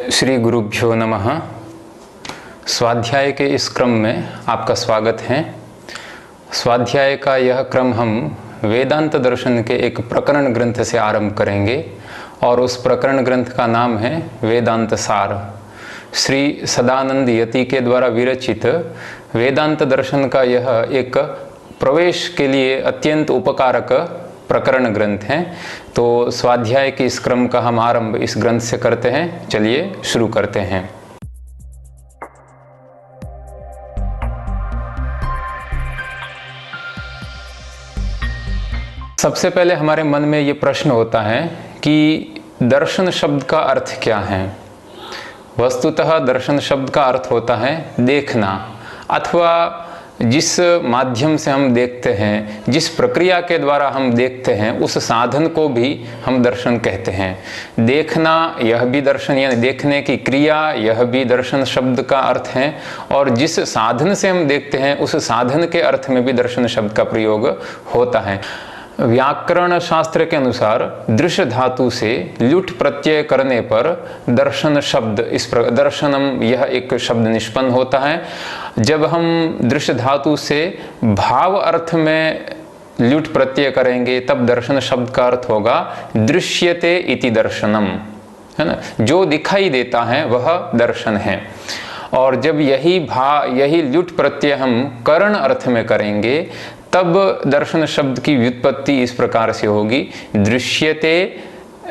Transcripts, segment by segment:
श्री गुरुभ्यो नमः। स्वाध्याय के इस क्रम में आपका स्वागत है। स्वाध्याय का यह क्रम हम वेदांत दर्शन के एक प्रकरण ग्रंथ से आरंभ करेंगे और उस प्रकरण ग्रंथ का नाम है वेदांत सार। श्री सदानंद यति के द्वारा विरचित वेदांत दर्शन का यह एक प्रवेश के लिए अत्यंत उपकारक प्रकरण ग्रंथ है। तो स्वाध्याय के इस क्रम का हम आरंभ इस ग्रंथ से करते हैं। चलिए शुरू करते हैं। सबसे पहले हमारे मन में ये प्रश्न होता है कि दर्शन शब्द का अर्थ क्या है। वस्तुतः दर्शन शब्द का अर्थ होता है देखना, अथवा जिस माध्यम से हम देखते हैं, जिस प्रक्रिया के द्वारा हम देखते हैं, उस साधन को भी हम दर्शन कहते हैं। देखना यह भी दर्शन, यानी देखने की क्रिया, यह भी दर्शन शब्द का अर्थ है। और जिस साधन से हम देखते हैं उस साधन के अर्थ में भी दर्शन शब्द का प्रयोग होता है। व्याकरण शास्त्र के अनुसार दृश्य धातु से ल्युट प्रत्यय करने पर दर्शन शब्द दर्शनम यह एक शब्द निष्पन्न होता है। जब हम दृश्य धातु से भाव अर्थ में ल्युट प्रत्यय करेंगे तब दर्शन शब्द का अर्थ होगा दृश्यते इति दर्शनम, है ना। जो दिखाई देता है वह दर्शन है। और जब यही ल्युट प्रत्यय हम करण अर्थ में करेंगे तब दर्शन शब्द की व्युत्पत्ति इस प्रकार से होगी, दृश्यते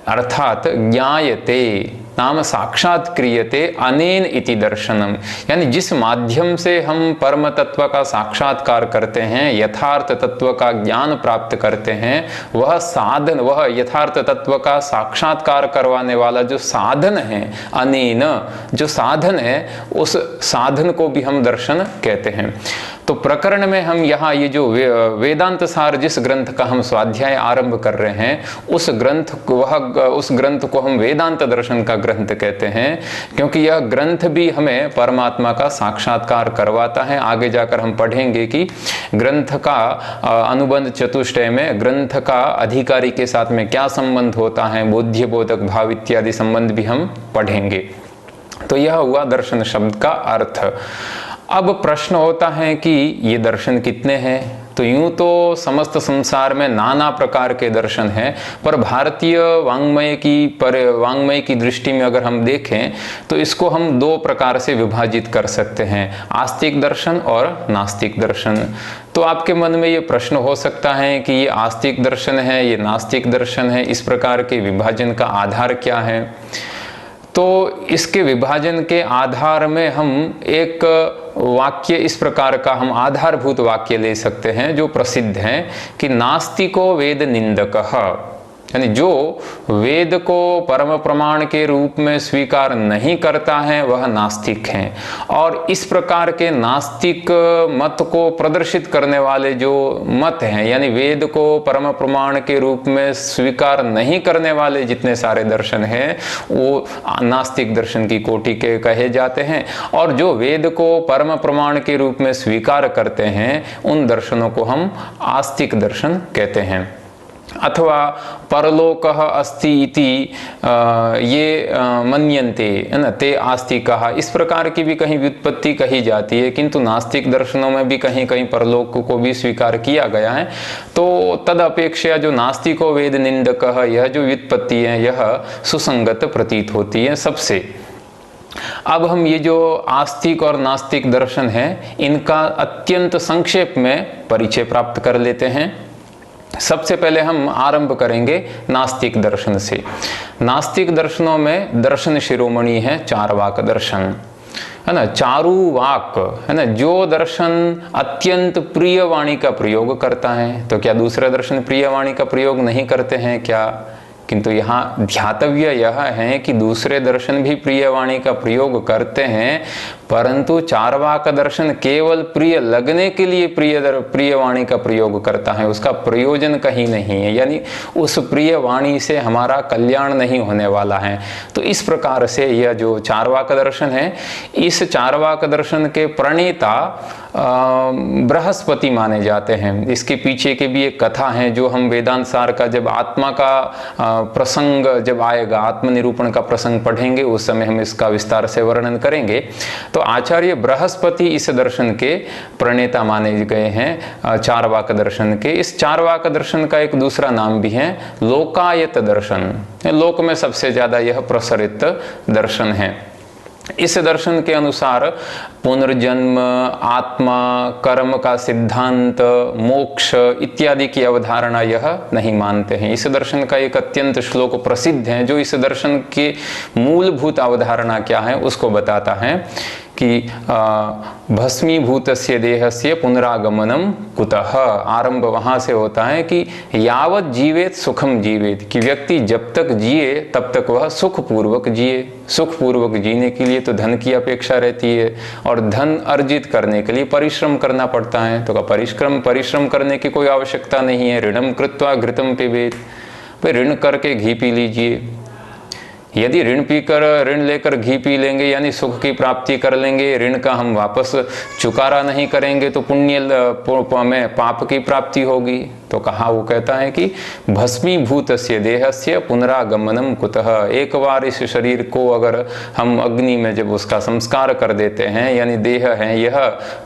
अर्थात ज्ञायते नाम साक्षात क्रियते अनेन इति दर्शनम। यानी जिस माध्यम से हम परम तत्व का साक्षात्कार करते हैं, यथार्थ तत्व का ज्ञान प्राप्त करते हैं, वह साधन, वह यथार्थ तत्व का साक्षात्कार करवाने वाला जो साधन है, अनेन जो साधन है, उस साधन को भी हम दर्शन कहते हैं। तो प्रकरण में हम यहाँ ये जो वेदांत सार जिस ग्रंथ का हम स्वाध्याय आरंभ कर रहे हैं, उस ग्रंथ को हम वेदांत दर्शन का ग्रंथ कहते हैं, क्योंकि यह ग्रंथ भी हमें परमात्मा का साक्षात्कार करवाता है। आगे जाकर हम पढ़ेंगे कि ग्रंथ का अनुबंध चतुष्टय में ग्रंथ का अधिकारी के साथ में क्या संबंध होता है, बोध्य बोधक भाव इत्यादि संबंध भी हम पढ़ेंगे। तो यह हुआ दर्शन शब्द का अर्थ। अब प्रश्न होता है कि ये दर्शन कितने हैं। तो यूं तो समस्त संसार में नाना प्रकार के दर्शन हैं, पर भारतीय वांग्मय की दृष्टि में अगर हम देखें तो इसको हम दो प्रकार से विभाजित कर सकते हैं, आस्तिक दर्शन और नास्तिक दर्शन। तो आपके मन में ये प्रश्न हो सकता है कि ये आस्तिक दर्शन है, ये नास्तिक दर्शन है, इस प्रकार के विभाजन का आधार क्या है। तो इसके विभाजन के आधार में हम एक वाक्य इस प्रकार का हम आधारभूत वाक्य ले सकते हैं जो प्रसिद्ध है कि नास्तिको वेद निंदकः, यानी जो वेद को परम प्रमाण के रूप में स्वीकार नहीं करता है वह नास्तिक है। और इस प्रकार के नास्तिक मत को प्रदर्शित करने वाले जो मत हैं, यानी वेद को परम प्रमाण के रूप में स्वीकार नहीं करने वाले जितने सारे दर्शन हैं वो नास्तिक दर्शन की कोटि के कहे जाते हैं। और जो वेद को परम प्रमाण के रूप में स्वीकार करते हैं उन दर्शनों को हम आस्तिक दर्शन कहते हैं। अथवा परलोकः अस्ति इति ये मन्यन्ते, है ना, ते आस्तिकः, इस प्रकार की भी कहीं व्युत्पत्ति कही जाती है। किंतु नास्तिक दर्शनों में भी कहीं कहीं परलोक को भी स्वीकार किया गया है। तो तद अपेक्षा जो नास्तिको वेद निंदकः, यह जो व्युत्पत्ति है यह सुसंगत प्रतीत होती है सबसे। अब हम ये जो आस्तिक और नास्तिक दर्शन है इनका अत्यंत संक्षेप में परिचय प्राप्त कर लेते हैं। सबसे पहले हम आरंभ करेंगे नास्तिक दर्शन से। नास्तिक दर्शनों में दर्शन शिरोमणि है चारवाक दर्शन, है ना, चारु वाक, है ना। जो दर्शन अत्यंत प्रिय वाणी का प्रयोग करता है, तो क्या दूसरे दर्शन प्रिय वाणी का प्रयोग नहीं करते हैं क्या? किंतु यहाँ ध्यातव्य यह है कि दूसरे दर्शन भी प्रिय वाणी का प्रयोग करते हैं, परंतु चार्वाक दर्शन केवल प्रिय लगने के लिए प्रिय वाणी का प्रयोग करता है, उसका प्रयोजन कहीं नहीं है, यानी उस प्रिय वाणी से हमारा कल्याण नहीं होने वाला है। तो इस प्रकार से यह जो चार्वाक दर्शन है, इस चार्वाक दर्शन के प्रणेता बृहस्पति माने जाते हैं। इसके पीछे के भी एक कथा है जो हम वेदांत सार का जब आत्मा का प्रसंग जब आएगा, आत्मनिरूपण का प्रसंग पढ़ेंगे, उस समय हम इसका विस्तार से वर्णन करेंगे। तो आचार्य बृहस्पति इस दर्शन के प्रणेता माने गए हैं, चार्वाक दर्शन के। इस चार्वाक दर्शन का एक दूसरा नाम भी है लोकायत दर्शन, लोक में सबसे ज्यादा यह प्रसरित दर्शन है। इस दर्शन के अनुसार पुनर्जन्म, आत्मा, कर्म का सिद्धांत, मोक्ष इत्यादि की अवधारणा यह नहीं मानते हैं। इस दर्शन का एक अत्यंत श्लोक प्रसिद्ध है जो इस दर्शन के मूलभूत अवधारणा क्या है उसको बताता है कि भस्मीभूतस्य देहस्य पुनरागमनम कुतः। आरंभ वहां से होता है कि यावत जीवेत सुखम जीवेत, कि व्यक्ति जब तक जिए तब तक वह सुखपूर्वक जिए। सुखपूर्वक जीने के लिए तो धन की अपेक्षा रहती है और धन अर्जित करने के लिए परिश्रम करना पड़ता है। तो परिश्रम करने की कोई आवश्यकता नहीं है। ऋणम कृत्वा घृतम पिबेत, भाई ऋण करके घी पी लीजिए। यदि ऋण लेकर घी पी लेंगे यानी सुख की प्राप्ति कर लेंगे, ऋण का हम वापस चुकारा नहीं करेंगे तो पुण्य में पाप की प्राप्ति होगी। तो कहा, वो कहता है कि भस्मीभूतस्य देहस्य पुनरागमनम कुतः। एक बार इस शरीर को अगर हम अग्नि में जब उसका संस्कार कर देते हैं, यानी देह है यह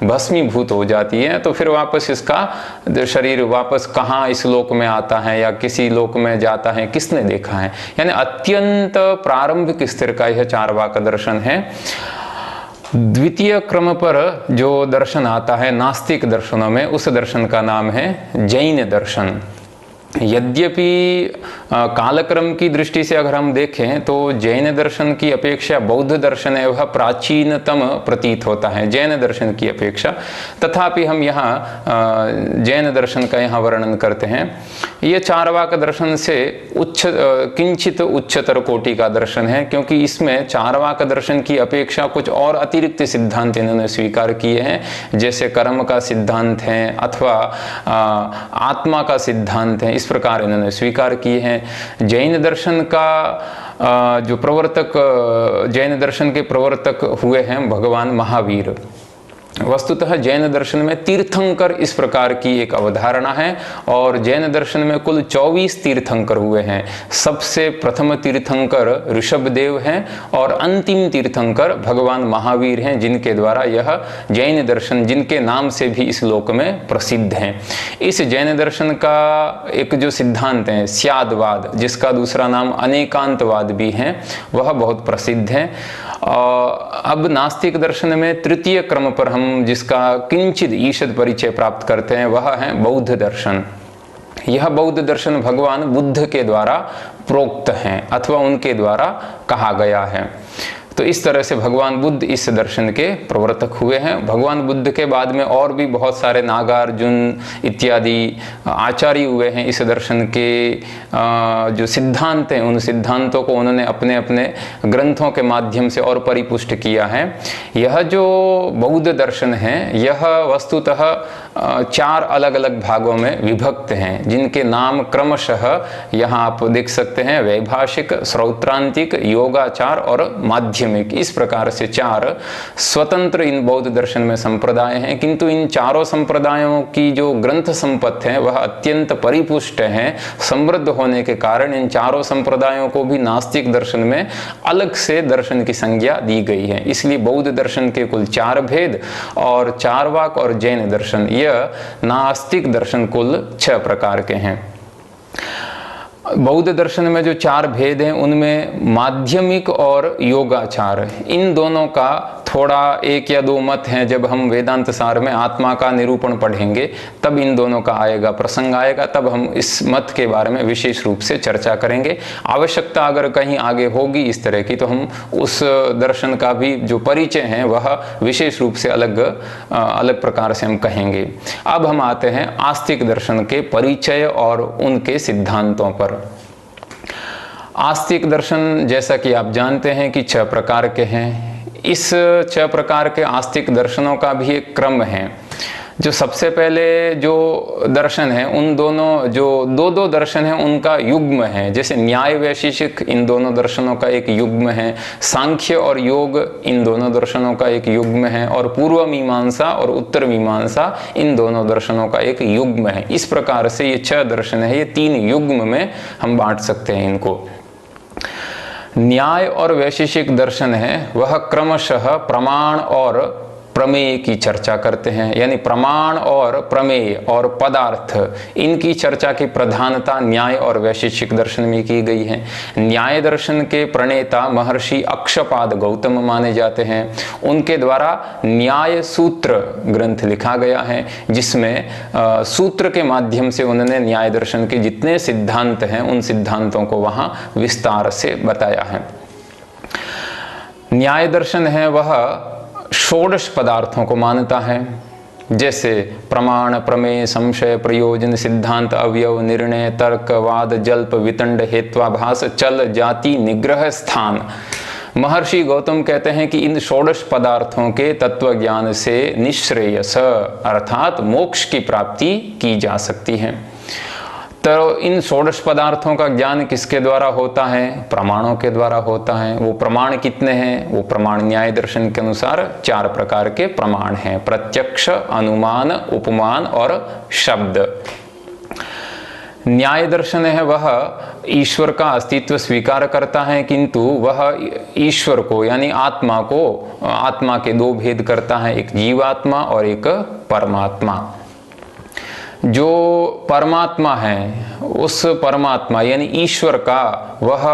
भस्मीभूत हो जाती है, तो फिर वापस इसका शरीर वापस कहाँ इस लोक में आता है या किसी लोक में जाता है, किसने देखा है। यानी अत्यंत प्रारंभिक स्तर का यह चार्वाक दर्शन है। द्वितीय क्रम पर जो दर्शन आता है नास्तिक दर्शनों में, उस दर्शन का नाम है जैन दर्शन। यद्यपि कालक्रम की दृष्टि से अगर हम देखें तो जैन दर्शन की अपेक्षा बौद्ध दर्शन है वह प्राचीनतम प्रतीत होता है जैन दर्शन की अपेक्षा। तथापि हम यहाँ जैन दर्शन का यहाँ वर्णन करते हैं। ये चार्वाक दर्शन से किंचित उच्चतर कोटि का दर्शन है, क्योंकि इसमें चार्वाक दर्शन की अपेक्षा कुछ और अतिरिक्त सिद्धांत इन्होंने स्वीकार किए हैं, जैसे कर्म का सिद्धांत है अथवा आत्मा का सिद्धांत है। इस प्रकार इन्होंने स्वीकार किए हैं। जैन दर्शन का जो प्रवर्तक, जैन दर्शन के प्रवर्तक हुए हैं भगवान महावीर। वस्तुतः जैन दर्शन में तीर्थंकर इस प्रकार की एक अवधारणा है और जैन दर्शन में कुल 24 तीर्थंकर हुए हैं। सबसे प्रथम तीर्थंकर ऋषभदेव हैं और अंतिम तीर्थंकर भगवान महावीर हैं, जिनके द्वारा यह जैन दर्शन, जिनके नाम से भी इस लोक में प्रसिद्ध हैं। इस जैन दर्शन का एक जो सिद्धांत है स्यादवाद, जिसका दूसरा नाम अनेकांतवाद भी है, वह बहुत प्रसिद्ध है। अब नास्तिक दर्शन में तृतीय क्रम पर हम जिसका किंचित ईषद परिचय प्राप्त करते हैं वह है बौद्ध दर्शन। यह बौद्ध दर्शन भगवान बुद्ध के द्वारा प्रोक्त हैं अथवा उनके द्वारा कहा गया है। तो इस तरह से भगवान बुद्ध इस दर्शन के प्रवर्तक हुए हैं। भगवान बुद्ध के बाद में और भी बहुत सारे नागार्जुन इत्यादि आचार्य हुए हैं। इस दर्शन के जो सिद्धांत हैं उन सिद्धांतों को उन्होंने अपने अपने ग्रंथों के माध्यम से और परिपुष्ट किया है। यह जो बौद्ध दर्शन है यह वस्तुतः 4 अलग अलग भागों में विभक्त हैं, जिनके नाम क्रमशः यहाँ आप देख सकते हैं, वैभाषिक, श्रौत्रांतिक, योगाचार और माध्यमिक। इस प्रकार से 4 स्वतंत्र इन बौद्ध दर्शन में संप्रदाय हैं, किंतु इन चारों संप्रदायों की जो ग्रंथ संपत्ति है वह अत्यंत परिपुष्ट है। समृद्ध होने के कारण इन चारों संप्रदायों को भी नास्तिक दर्शन में अलग से दर्शन की संज्ञा दी गई है। इसलिए बौद्ध दर्शन के कुल 4 भेद और चार्वाक और जैन दर्शन, यह नास्तिक दर्शन कुल 6 प्रकार के हैं। बौद्ध दर्शन में जो 4 भेद हैं उनमें माध्यमिक और योगाचार, इन दोनों का थोड़ा 1 या 2 मत हैं। जब हम वेदांत सार में आत्मा का निरूपण पढ़ेंगे तब इन दोनों का प्रसंग आएगा, तब हम इस मत के बारे में विशेष रूप से चर्चा करेंगे। आवश्यकता अगर कहीं आगे होगी इस तरह की तो हम उस दर्शन का भी जो परिचय है वह विशेष रूप से अलग प्रकार से हम कहेंगे। अब हम आते हैं आस्तिक दर्शन के परिचय और उनके सिद्धांतों पर। आस्तिक दर्शन जैसा कि आप जानते हैं कि 6 प्रकार के हैं। इस 6 प्रकार के आस्तिक दर्शनों का भी एक क्रम है। जो सबसे पहले जो दर्शन है, उन दोनों जो दो दर्शन है उनका युग्म है। जैसे न्याय वैशेषिक इन दोनों दर्शनों का एक युग्म है, सांख्य और योग इन दोनों दर्शनों का एक युग्म है, और पूर्व मीमांसा और उत्तर मीमांसा इन दोनों दर्शनों का एक युग्म है। इस प्रकार से ये 6 दर्शन है, ये 3 युग्म में हम बांट सकते हैं इनको। न्याय और वैशेषिक दर्शन है वह क्रमशः प्रमाण और प्रमेय की चर्चा करते हैं, यानी प्रमाण और प्रमेय और पदार्थ इनकी चर्चा की प्रधानता न्याय और वैशेषिक दर्शन में की गई है। न्याय दर्शन के प्रणेता महर्षि अक्षपाद गौतम माने जाते हैं। उनके द्वारा न्याय सूत्र ग्रंथ लिखा गया है, जिसमें सूत्र के माध्यम से उन्होंने न्याय दर्शन के जितने सिद्धांत हैं उन सिद्धांतों को वहां विस्तार से बताया है। न्याय दर्शन है वह षोडश पदार्थों को मानता है, जैसे प्रमाण, प्रमेय, संशय, प्रयोजन, सिद्धांत, अवयव, निर्णय, तर्क, वाद, जल्प, वितंड, हेत्वाभास, चल, जाति, निग्रह, स्थान। महर्षि गौतम कहते हैं कि इन षोडश पदार्थों के तत्व ज्ञान से निश्रेयस अर्थात मोक्ष की प्राप्ति की जा सकती है। तो इन षोडश पदार्थों का ज्ञान किसके द्वारा होता है? प्रमाणों के द्वारा होता है। वो प्रमाण कितने हैं? वो प्रमाण न्याय दर्शन के अनुसार 4 प्रकार के प्रमाण हैं: प्रत्यक्ष, अनुमान, उपमान और शब्द। न्याय दर्शन है वह ईश्वर का अस्तित्व स्वीकार करता है, किंतु वह ईश्वर को यानी आत्मा को, आत्मा के 2 भेद करता है, एक जीवात्मा और एक परमात्मा। जो परमात्मा है उस परमात्मा यानी ईश्वर का वह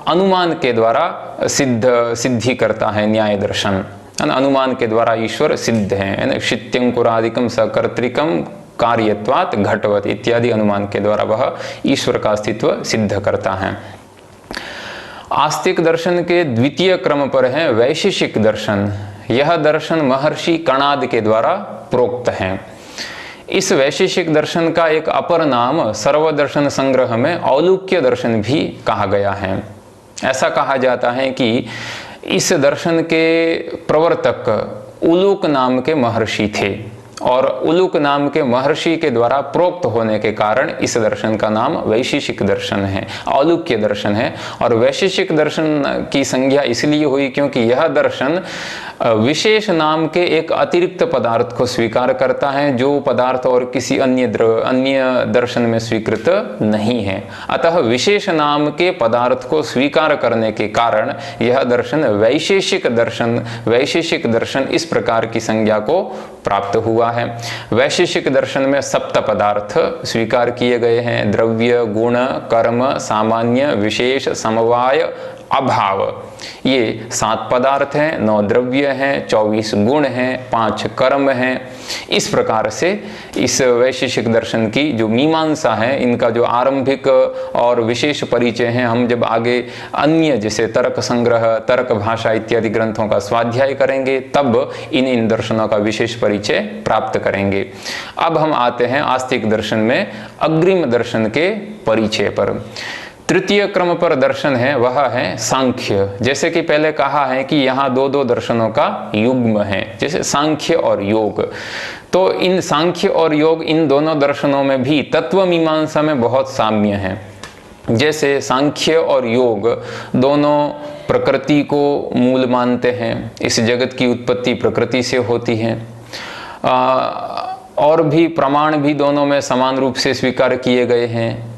अनुमान के द्वारा सिद्धि करता है न्याय दर्शन, है ना। अनुमान के द्वारा ईश्वर सिद्ध है, शित्यंकुरादिकम सकर्तृकम कार्यत्वात् घटवत् इत्यादि अनुमान के द्वारा वह ईश्वर का अस्तित्व सिद्ध करता है। आस्तिक दर्शन के द्वितीय क्रम पर है वैशेषिक दर्शन। यह दर्शन महर्षि कणाद के द्वारा प्रोक्त है। इस वैशेषिक दर्शन का एक अपर नाम सर्वदर्शन संग्रह में औलूक्य दर्शन भी कहा गया है। ऐसा कहा जाता है कि इस दर्शन के प्रवर्तक उलूक नाम के महर्षि थे, और उलूक नाम के महर्षि के द्वारा प्रोक्त होने के कारण इस दर्शन का नाम वैशेषिक दर्शन है, औलूक्य दर्शन है। और वैशेषिक दर्शन की संज्ञा इसलिए हुई क्योंकि यह दर्शन विशेष नाम के एक अतिरिक्त पदार्थ को स्वीकार करता है, जो पदार्थ और किसी अन्य दर्शन में स्वीकृत नहीं है। अतः विशेष नाम के पदार्थ को स्वीकार करने के कारण यह दर्शन वैशेषिक दर्शन इस प्रकार की संज्ञा को प्राप्त हुआ है। वैशेषिक दर्शन में 7 पदार्थ स्वीकार किए गए हैं: द्रव्य, गुण, कर्म, सामान्य, विशेष, समवाय, अभाव। ये 7 पदार्थ हैं, 9 द्रव्य हैं, 24 गुण हैं, 5 कर्म हैं। इस प्रकार से इस वैशेषिक दर्शन की जो मीमांसा है, इनका जो आरंभिक और विशेष परिचय है, हम जब आगे अन्य जैसे तर्क संग्रह, तर्क भाषा इत्यादि ग्रंथों का स्वाध्याय करेंगे तब इन दर्शनों का विशेष परिचय प्राप्त करेंगे। अब हम आते हैं आस्तिक दर्शन में अग्रिम दर्शन के परिचय पर। तृतीय क्रम पर दर्शन है वह है सांख्य। जैसे कि पहले कहा है कि यहाँ 2 दर्शनों का युग्म है, जैसे सांख्य और योग। तो इन सांख्य और योग इन दोनों दर्शनों में भी तत्व मीमांसा में बहुत साम्य है। जैसे सांख्य और योग दोनों प्रकृति को मूल मानते हैं, इस जगत की उत्पत्ति प्रकृति से होती है। और भी प्रमाण भी दोनों में समान रूप से स्वीकार किए गए हैं।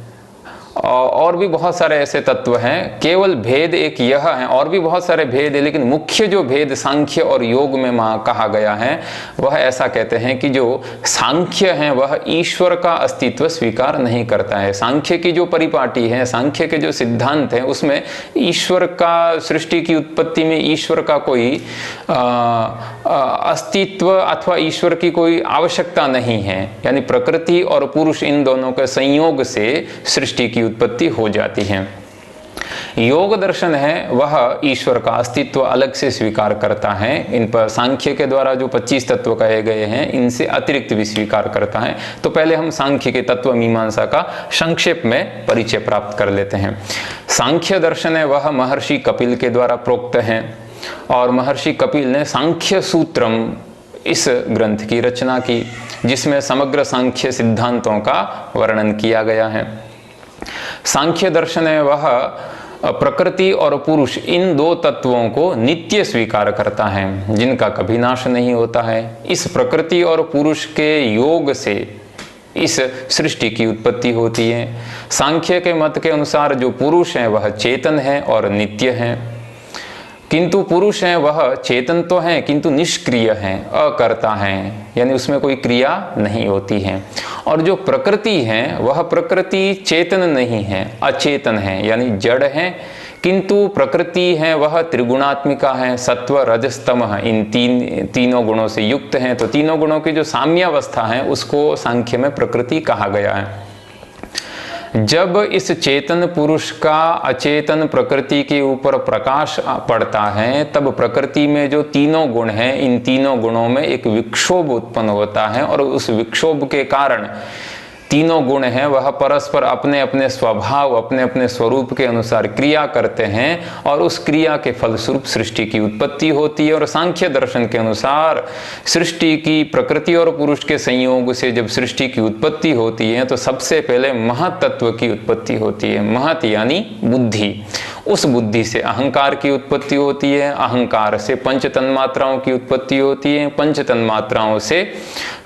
और भी बहुत सारे ऐसे तत्व हैं, केवल भेद एक यह है, और भी बहुत सारे भेद है, लेकिन मुख्य जो भेद सांख्य और योग में कहा गया है वह ऐसा कहते हैं कि जो सांख्य है वह ईश्वर का अस्तित्व स्वीकार नहीं करता है। सांख्य की जो परिपाटी है, सांख्य के जो सिद्धांत है, उसमें ईश्वर का, सृष्टि की उत्पत्ति में ईश्वर का कोई अस्तित्व अथवा ईश्वर की कोई आवश्यकता नहीं है। यानी प्रकृति और पुरुष इन दोनों के संयोग से सृष्टि की उत्पत्ति हो जाती है। योग दर्शन है वह ईश्वर का अस्तित्व अलग से स्वीकार करता है। इन पर सांख्य के द्वारा जो 25 तत्व कहे गए हैं इनसे अतिरिक्त भी स्वीकार करता है। तो पहले हम सांख्य के तत्व मीमांसा का संक्षेप में परिचय प्राप्त कर लेते हैं। सांख्य दर्शन है वह महर्षि कपिल के द्वारा प्रोक्त है। और महर्षि कपिल ने सांख्य सूत्रम इस ग्रंथ की रचना की, जिसमें समग्र सांख्य सिद्धांतों का वर्णन किया गया है। सांख्य दर्शन है वह प्रकृति और पुरुष इन दो तत्वों को नित्य स्वीकार करता है, जिनका कभी नाश नहीं होता है। इस प्रकृति और पुरुष के योग से इस सृष्टि की उत्पत्ति होती है। सांख्य के मत के अनुसार जो पुरुष है वह चेतन है और नित्य है, किंतु पुरुष है वह चेतन तो है किंतु निष्क्रिय है, अकर्ता है, यानी उसमें कोई क्रिया नहीं होती है। और जो प्रकृति है वह प्रकृति चेतन नहीं है, अचेतन है, यानी जड़ है, किंतु प्रकृति है वह त्रिगुणात्मिका है, सत्व रजस तमः, इन तीनों गुणों से युक्त है। तो तीनों गुणों की जो साम्यावस्था है उसको सांख्य में प्रकृति कहा गया है। जब इस चेतन पुरुष का अचेतन प्रकृति के ऊपर प्रकाश पड़ता है, तब प्रकृति में जो तीनों गुण हैं, इन तीनों गुणों में एक विक्षोभ उत्पन्न होता है, और उस विक्षोभ के कारण तीनों गुण हैं वह परस्पर अपने अपने स्वभाव, अपने अपने स्वरूप के अनुसार क्रिया करते हैं, और उस क्रिया के फलस्वरूप सृष्टि की उत्पत्ति होती है। और सांख्य दर्शन के अनुसार सृष्टि की प्रकृति और पुरुष के संयोग से जब सृष्टि की उत्पत्ति होती है तो सबसे पहले महत तत्व की उत्पत्ति होती है। महत यानी बुद्धि, उस बुद्धि से अहंकार की उत्पत्ति होती है, अहंकार से पंच तन्मात्राओं की उत्पत्ति होती है, पंच तन्मात्राओं से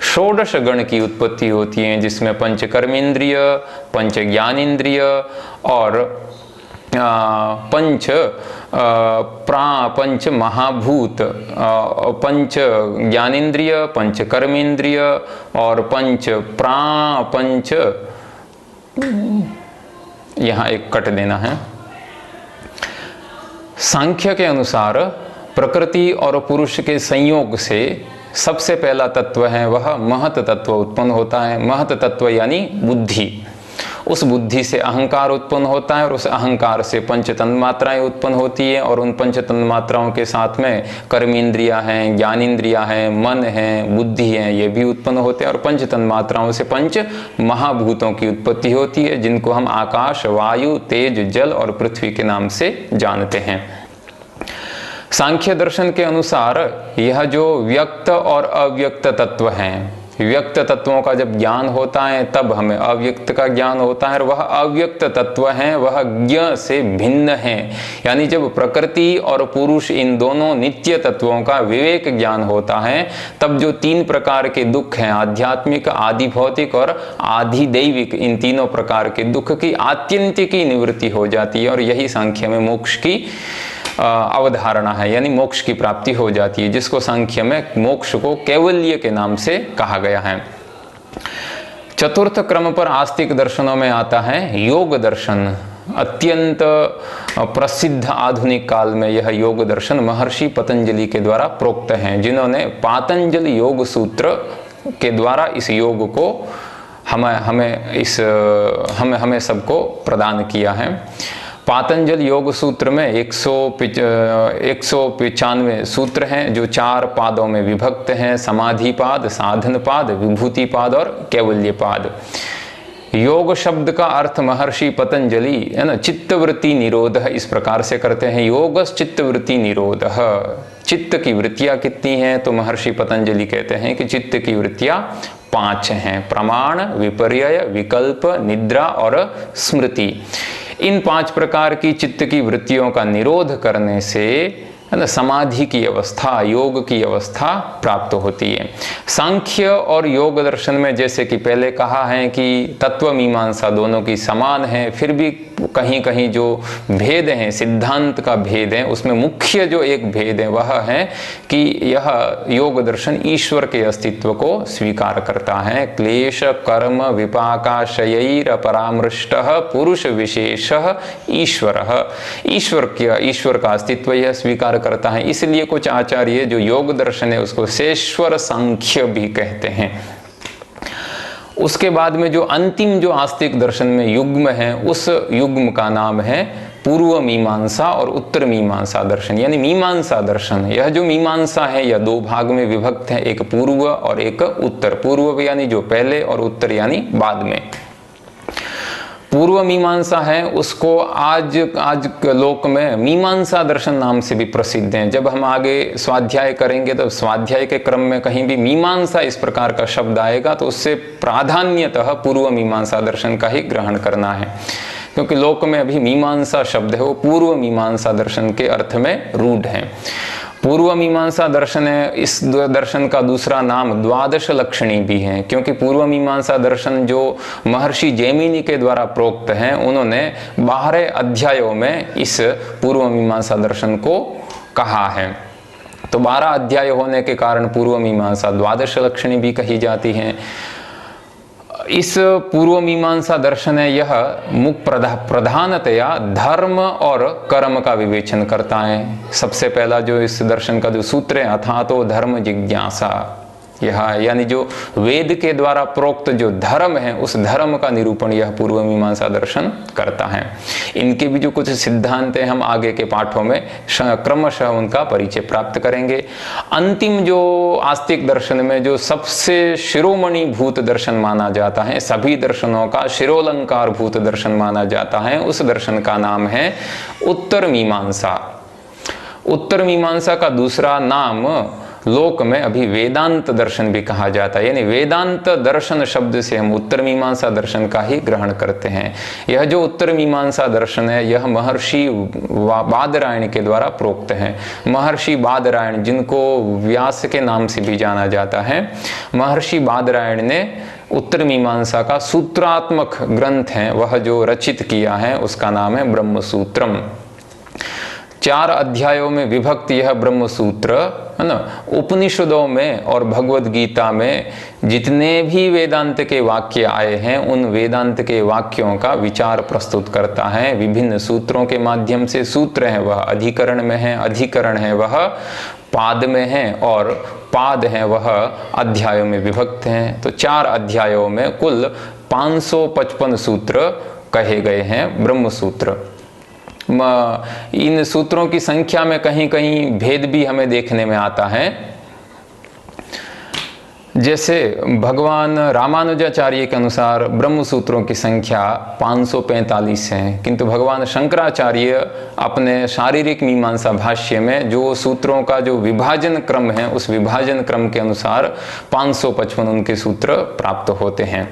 षोडश गण की उत्पत्ति होती है, जिसमें पंच कर्मेंद्रिय, पंच ज्ञानेंद्रिय और पंच महाभूत, पंच ज्ञानेंद्रिय, पंच कर्मेंद्रिय और पंच यहाँ एक कट देना है। सांख्य के अनुसार प्रकृति और पुरुष के संयोग से सबसे पहला तत्व है वह महत तत्व उत्पन्न होता है। महत तत्व यानी बुद्धि, उस बुद्धि से अहंकार उत्पन्न होता है, और उस अहंकार से पंच तन्मात्राएं उत्पन्न होती है, और उन पंच तन्मात्राओं के साथ में कर्मेंद्रिया हैं, ज्ञानेंद्रिया हैं, मन है, बुद्धि है, ये भी उत्पन्न होते हैं। और पंच तन्मात्राओं से पंच महाभूतों की उत्पत्ति होती है, जिनको हम आकाश, वायु, तेज, जल और पृथ्वी के नाम से जानते हैं। सांख्य दर्शन के अनुसार यह जो व्यक्त और अव्यक्त तत्व हैं, व्यक्त तत्वों का जब ज्ञान होता है तब हमें अव्यक्त का ज्ञान होता है, और वह अव्यक्त तत्व है वह ज्ञ से भिन्न है। यानी जब प्रकृति और पुरुष इन दोनों नित्य तत्वों का विवेक ज्ञान होता है, तब जो तीन प्रकार के दुख हैं, आध्यात्मिक, आदि भौतिक और आधि दैविक, इन तीनों प्रकार के दुख की आत्यंतिकी निवृत्ति हो जाती है, और यही सांख्य में मोक्ष की अवधारणा है, यानी मोक्ष की प्राप्ति हो जाती है, जिसको सांख्य में मोक्ष को कैवल्य के नाम से कहा गया है। चतुर्थ क्रम पर आस्तिक दर्शनों में आता है योग दर्शन। अत्यंत प्रसिद्ध आधुनिक काल में यह योग दर्शन महर्षि पतंजलि के द्वारा प्रोक्त है, जिन्होंने पातंजल योग सूत्र के द्वारा इस योग को हमें सबको प्रदान किया है। पातंजल योग सूत्र में 195 सूत्र हैं, जो 4 पादों में विभक्त हैं, समाधि पाद, साधन पाद, विभूति पाद और कैवल्य पाद। योग शब्द का अर्थ महर्षि पतंजलि है ना चित्तवृत्ति निरोध इस प्रकार से करते हैं। योगस चित्तवृत्ति निरोध। चित्त की वृत्तियां कितनी हैं? तो महर्षि पतंजलि कहते हैं कि चित्त की वृत्तियां 5 हैं, प्रमाण, विपर्यय, विकल्प, निद्रा और स्मृति। इन 5 प्रकार की चित्त की वृत्तियों का निरोध करने से है ना समाधि की अवस्था, योग की अवस्था प्राप्त होती है। सांख्य और योग दर्शन में जैसे कि पहले कहा है कि तत्व मीमांसा दोनों की समान है, फिर भी कहीं कहीं जो भेद हैं, सिद्धांत का भेद है, उसमें मुख्य जो एक भेद है वह है कि यह योग दर्शन ईश्वर के अस्तित्व को स्वीकार करता है। क्लेश कर्म विपाकाशयैर परामृष्टः पुरुष विशेषः ईश्वरः। ईश्वर का अस्तित्व यह स्वीकार करता है। इसलिए कुछ आचार्य जो योग दर्शन है उसको शेश्वर सांख्य भी कहते हैं। उसके बाद में जो अंतिम जो आस्तिक दर्शन में युग्म है, उस युग्म का नाम है पूर्व मीमांसा और उत्तर मीमांसा दर्शन, यानी मीमांसा दर्शन। यह जो मीमांसा है यह 2 भाग में विभक्त है, एक पूर्व और एक उत्तर। पूर्व यानी जो पहले और उत्तर यानी बाद में। पूर्व मीमांसा है उसको आज लोक में मीमांसा दर्शन नाम से भी प्रसिद्ध है। जब हम आगे स्वाध्याय करेंगे तो स्वाध्याय के क्रम में कहीं भी मीमांसा इस प्रकार का शब्द आएगा तो उससे प्राधान्यतः पूर्व मीमांसा दर्शन का ही ग्रहण करना है, क्योंकि लोक में अभी मीमांसा शब्द है वो पूर्व मीमांसा दर्शन के अर्थ में रूढ़ है। पूर्व मीमांसा दर्शन है, इस दर्शन का दूसरा नाम द्वादश लक्षणी भी है, क्योंकि पूर्व मीमांसा दर्शन जो महर्षि जैमिनी के द्वारा प्रोक्त हैं, उन्होंने 12 अध्यायों में इस पूर्व मीमांसा दर्शन को कहा है। तो 12 अध्याय होने के कारण पूर्व मीमांसा द्वादश लक्षणी भी कही जाती हैं। इस पूर्व मीमांसा दर्शन है यह मुख्य प्रधानतया धर्म और कर्म का विवेचन करता है। सबसे पहला जो इस दर्शन का जो सूत्र है अथा तो धर्म जिज्ञासा, यह यानी जो वेद के द्वारा प्रोक्त जो धर्म है उस धर्म का निरूपण यह पूर्व मीमांसा दर्शन करता है। इनके भी जो कुछ सिद्धांत हैं हम आगे के पाठों में क्रमशः उनका परिचय प्राप्त करेंगे। अंतिम जो आस्तिक दर्शन में जो सबसे शिरोमणि भूत दर्शन माना जाता है, सभी दर्शनों का शिरोलंकार भूत दर्शन माना जाता है, उस दर्शन का नाम है उत्तर मीमांसा। उत्तर मीमांसा का दूसरा नाम लोक में अभी वेदांत दर्शन भी कहा जाता है, यानी वेदांत दर्शन शब्द से हम उत्तर मीमांसा दर्शन का ही ग्रहण करते हैं। यह जो उत्तर मीमांसा दर्शन है यह महर्षि बादरायण के द्वारा प्रोक्त है। महर्षि बादरायण, जिनको व्यास के नाम से भी जाना जाता है, महर्षि बादरायण ने उत्तर मीमांसा का सूत्रात्मक ग्रंथ है वह जो रचित किया है उसका नाम है ब्रह्मसूत्रम। 4 अध्यायों में विभक्त यह ब्रह्मसूत्र है ना, उपनिषदों में और भगवद गीता में जितने भी वेदांत के वाक्य आए हैं उन वेदांत के वाक्यों का विचार प्रस्तुत करता है विभिन्न सूत्रों के माध्यम से। सूत्र है वह अधिकरण में है, अधिकरण है वह पाद में है और पाद है वह अध्यायों में विभक्त हैं। तो 4 अध्यायों में कुल 555 सूत्र कहे गए हैं ब्रह्मसूत्र। इन सूत्रों की संख्या में कहीं कहीं भेद भी हमें देखने में आता है। जैसे भगवान रामानुजाचार्य के अनुसार ब्रह्म सूत्रों की संख्या 545 है, किंतु भगवान शंकराचार्य अपने शारीरिक मीमांसा भाष्य में जो सूत्रों का जो विभाजन क्रम है उस विभाजन क्रम के अनुसार 555 उनके सूत्र प्राप्त होते हैं।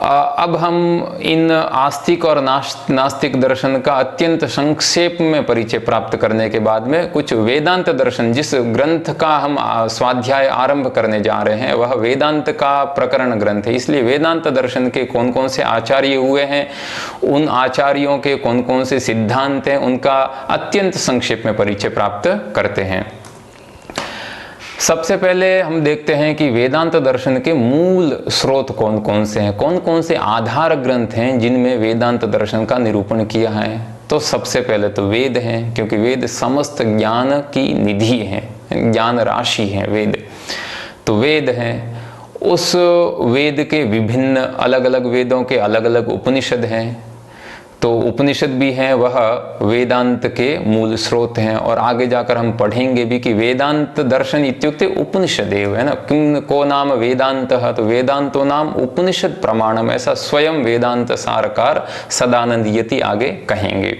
अब हम इन आस्तिक और नास्तिक दर्शन का अत्यंत संक्षेप में परिचय प्राप्त करने के बाद में कुछ वेदांत दर्शन, जिस ग्रंथ का हम स्वाध्याय आरंभ करने जा रहे हैं वह वेदांत का प्रकरण ग्रंथ है, इसलिए वेदांत दर्शन के कौन कौन से आचार्य हुए हैं, उन आचार्यों के कौन कौन से सिद्धांत हैं, उनका अत्यंत संक्षेप में परिचय प्राप्त करते हैं। सबसे पहले हम देखते हैं कि वेदांत दर्शन के मूल स्रोत कौन कौन से हैं, कौन कौन से आधार ग्रंथ हैं जिनमें वेदांत दर्शन का निरूपण किया है। तो सबसे पहले तो वेद हैं, क्योंकि वेद समस्त ज्ञान की निधि है, ज्ञान राशि है वेद। तो वेद हैं, उस वेद के विभिन्न अलग अलग वेदों के अलग अलग उपनिषद हैं। तो उपनिषद भी हैं वह वेदांत के मूल स्रोत हैं, और आगे जाकर हम पढ़ेंगे भी कि वेदांत दर्शन इत्युक्ते उपनिषदेव है ना, किम को नाम वेदांतः, तो वेदांतो नाम उपनिषद प्रमाणम, ऐसा स्वयं वेदांत सारकार सदानंद यति आगे कहेंगे।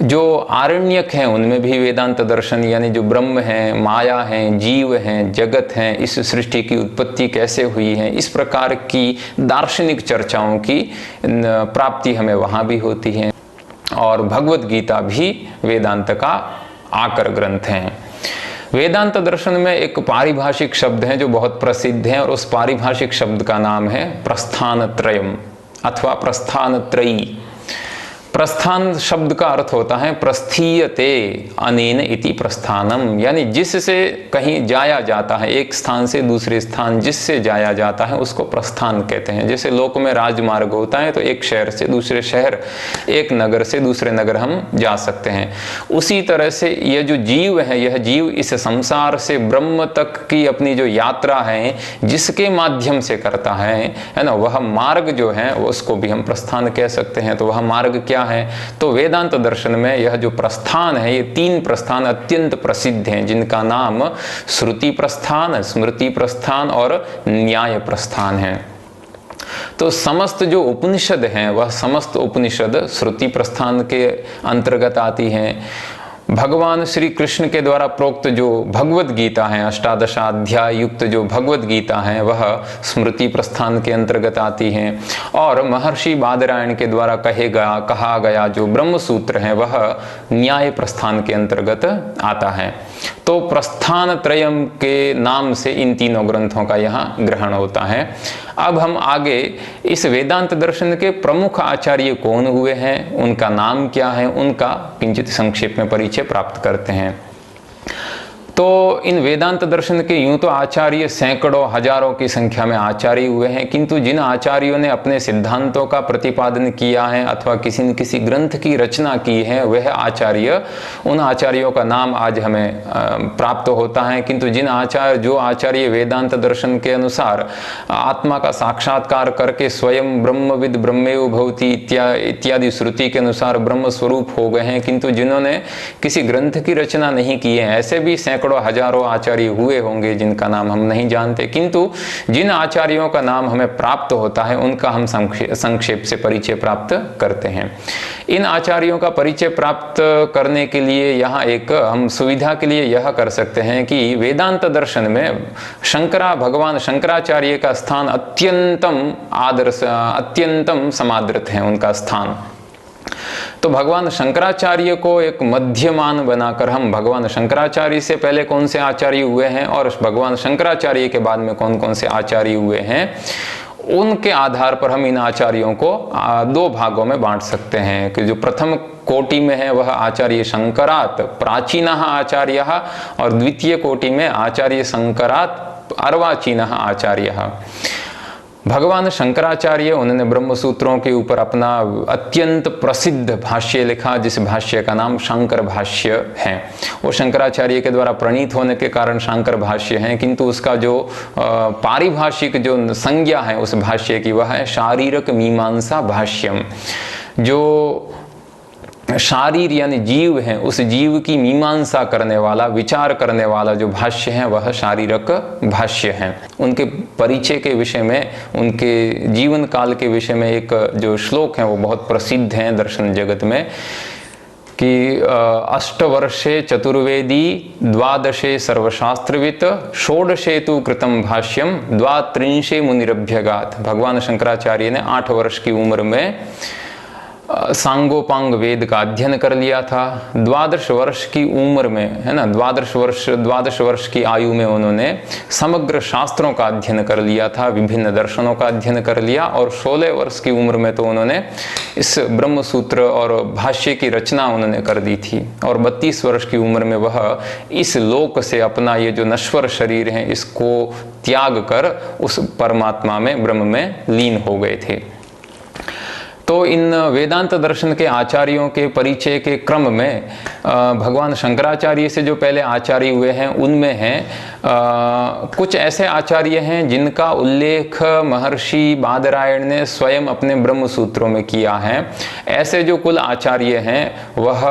जो आरण्यक हैं उनमें भी वेदांत दर्शन, यानी जो ब्रह्म है, माया है, जीव हैं, जगत हैं, इस सृष्टि की उत्पत्ति कैसे हुई है, इस प्रकार की दार्शनिक चर्चाओं की प्राप्ति हमें वहाँ भी होती है। और भगवद गीता भी वेदांत का आकर ग्रंथ है। वेदांत दर्शन में एक पारिभाषिक शब्द है जो बहुत प्रसिद्ध है, और उस पारिभाषिक शब्द का नाम है प्रस्थान त्रयम अथवा प्रस्थान त्रयी। प्रस्थान शब्द का अर्थ होता है प्रस्थीयते अनेन इति प्रस्थानम, यानी जिससे कहीं जाया जाता है, एक स्थान से दूसरे स्थान जिससे जाया जाता है उसको प्रस्थान कहते हैं। जैसे लोक में राजमार्ग होता है तो एक शहर से दूसरे शहर, एक नगर से दूसरे नगर हम जा सकते हैं। उसी तरह से यह जो जीव है, यह जीव इस संसार से ब्रह्म तक की अपनी जो यात्रा है जिसके माध्यम से करता है ना, वह मार्ग जो है उसको भी हम प्रस्थान कह सकते हैं। तो वह मार्ग क्या है? तो वेदांत दर्शन में यह जो प्रस्थान है, ये 3 प्रस्थान अत्यंत प्रसिद्ध हैं, जिनका नाम श्रुति प्रस्थान, स्मृति प्रस्थान और न्याय प्रस्थान है। तो समस्त जो उपनिषद हैं वह समस्त उपनिषद श्रुति प्रस्थान के अंतर्गत आती हैं। भगवान श्री कृष्ण के द्वारा प्रोक्त जो भगवत गीता है, अष्टादशाध्याय युक्त जो भगवत गीता है, वह स्मृति प्रस्थान के अंतर्गत आती हैं। और महर्षि बादरायण के द्वारा कहा गया जो ब्रह्म सूत्र है वह न्याय प्रस्थान के अंतर्गत आता है। तो प्रस्थान त्रयम के नाम से इन तीनों ग्रंथों का यहाँ ग्रहण होता है। अब हम आगे इस वेदांत दर्शन के प्रमुख आचार्य कौन हुए हैं, उनका नाम क्या है, उनका किंचित संक्षेप में परिचय प्राप्त करते हैं। तो इन वेदांत दर्शन के यूं तो आचार्य सैकड़ों हजारों की संख्या में आचार्य हुए हैं, किंतु जिन आचार्यों ने अपने सिद्धांतों का प्रतिपादन किया है अथवा किसी न किसी ग्रंथ की रचना की है, वह आचार्य, उन आचार्यों का नाम आज हमें प्राप्त होता है। किंतु जो आचार्य वेदांत दर्शन के अनुसार आत्मा का साक्षात्कार करके स्वयं ब्रह्मविद ब्रह्मेव भवति इत्यादि श्रुति के अनुसार ब्रह्म स्वरूप हो गए हैं, किंतु जिन्होंने किसी ग्रंथ की रचना नहीं की है, ऐसे भी सैकड़ों हजारों आचार्य हुए होंगे जिनका नाम हम नहीं जानते। किंतु जिन आचार्यों का नाम हमें प्राप्त होता है उनका हम संक्षेप से परिचय प्राप्त करते हैं। इन आचार्यों का परिचय प्राप्त करने के लिए यहाँ एक हम सुविधा के लिए यह कर सकते हैं कि वेदांत दर्शन में भगवान शंकराचार्य का स्थान अत्यंतम समादृत है, उनका स्थान। तो भगवान शंकराचार्य को एक मध्यमान बनाकर हम भगवान शंकराचार्य से पहले कौन से आचार्य हुए हैं और भगवान शंकराचार्य के बाद में कौन कौन से आचार्य हुए हैं, उनके आधार पर हम इन आचार्यों को दो भागों में बांट सकते हैं। कि जो प्रथम कोटि में है वह आचार्य शंकरात् प्राचीनः आचार्यः और द्वितीय कोटि में आचार्य शंकरात् अर्वाचीनः आचार्यः। भगवान शंकराचार्य, उन्होंने ब्रह्म सूत्रों के ऊपर अपना अत्यंत प्रसिद्ध भाष्य लिखा, जिस भाष्य का नाम शंकर भाष्य है। वो शंकराचार्य के द्वारा प्रणीत होने के कारण शंकर भाष्य है, किंतु उसका जो पारिभाषिक जो संज्ञा है उस भाष्य की वह है शारीरक मीमांसा भाष्यम। जो शारीर यानी जीव है, उस जीव की मीमांसा करने वाला, विचार करने वाला जो भाष्य है वह शारीरक भाष्य है। उनके परिचय के विषय में, उनके जीवन काल के विषय में एक जो श्लोक है वो बहुत प्रसिद्ध है दर्शन जगत में कि अष्टवर्षे चतुर्वेदी द्वादशे सर्वशास्त्रवित् षोडशे तु कृतम भाष्यम द्वात्रिंशे मुनिरभ्यगात। भगवान शंकराचार्य ने 8 वर्ष की उम्र में सांगोपांग वेद का अध्ययन कर लिया था। 12 वर्ष की उम्र में, है ना, 12 वर्ष की आयु में उन्होंने समग्र शास्त्रों का अध्ययन कर लिया था, विभिन्न दर्शनों का अध्ययन कर लिया। और 16 वर्ष की उम्र में तो उन्होंने इस ब्रह्म सूत्र और भाष्य की रचना उन्होंने कर दी थी। और 32 वर्ष की उम्र में वह इस लोक से अपना ये जो नश्वर शरीर है इसको त्याग कर उस परमात्मा में, ब्रह्म में लीन हो गए थे। तो इन वेदांत दर्शन के आचार्यों के परिचय के क्रम में भगवान शंकराचार्य से जो पहले आचार्य हुए हैं उनमें हैं कुछ ऐसे आचार्य हैं जिनका उल्लेख महर्षि बादरायण ने स्वयं अपने ब्रह्म सूत्रों में किया है। ऐसे जो कुल आचार्य हैं वह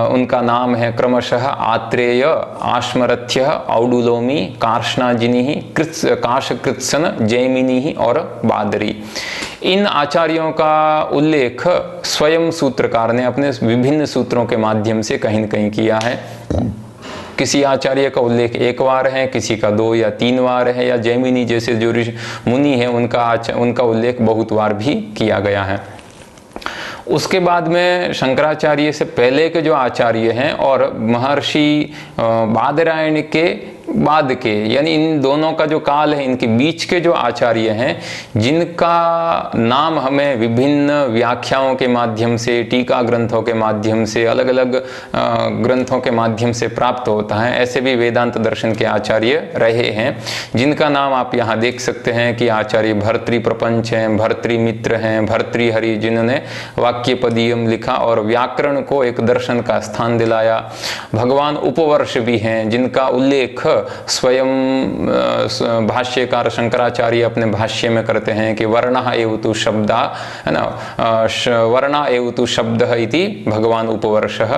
उनका नाम है क्रमशः आत्रेय, आश्मरथ्य, औडुलोमी, कार्ष्णाजिनी, काशकृत्सन, जैमिनी और बादरी। इन आचार्यों का उल्लेख स्वयं सूत्रकार ने अपने विभिन्न सूत्रों के माध्यम से कहीं न कहीं किया है। किसी आचार्य का उल्लेख 1 बार है, किसी का 2 या 3 बार है, या जैमिनी जैसे जो मुनि है उनका उल्लेख बहुत बार भी किया गया है। उसके बाद में शंकराचार्य से पहले के जो आचार्य हैं और महर्षि बादरायण के बाद के, यानी इन दोनों का जो काल है, इनके बीच के जो आचार्य हैं जिनका नाम हमें विभिन्न व्याख्याओं के माध्यम से, टीका ग्रंथों के माध्यम से, अलग अलग ग्रंथों के माध्यम से प्राप्त होता है, ऐसे भी वेदांत दर्शन के आचार्य रहे हैं जिनका नाम आप यहाँ देख सकते हैं कि आचार्य भर्तृ प्रपंच हैं, भर्तृ मित्र हैं, भर्तृहरि जिन्होंने वाक्यपदीयम लिखा और व्याकरण को एक दर्शन का स्थान दिलाया। भगवान उपवर्ष भी हैं जिनका उल्लेख स्वयं भाष्यकार शंकराचार्य अपने भाष्य में करते हैं कि वर्णः एव तु शब्दा, है ना, वर्णा एव तु शब्दः इति भगवान उपवर्षः।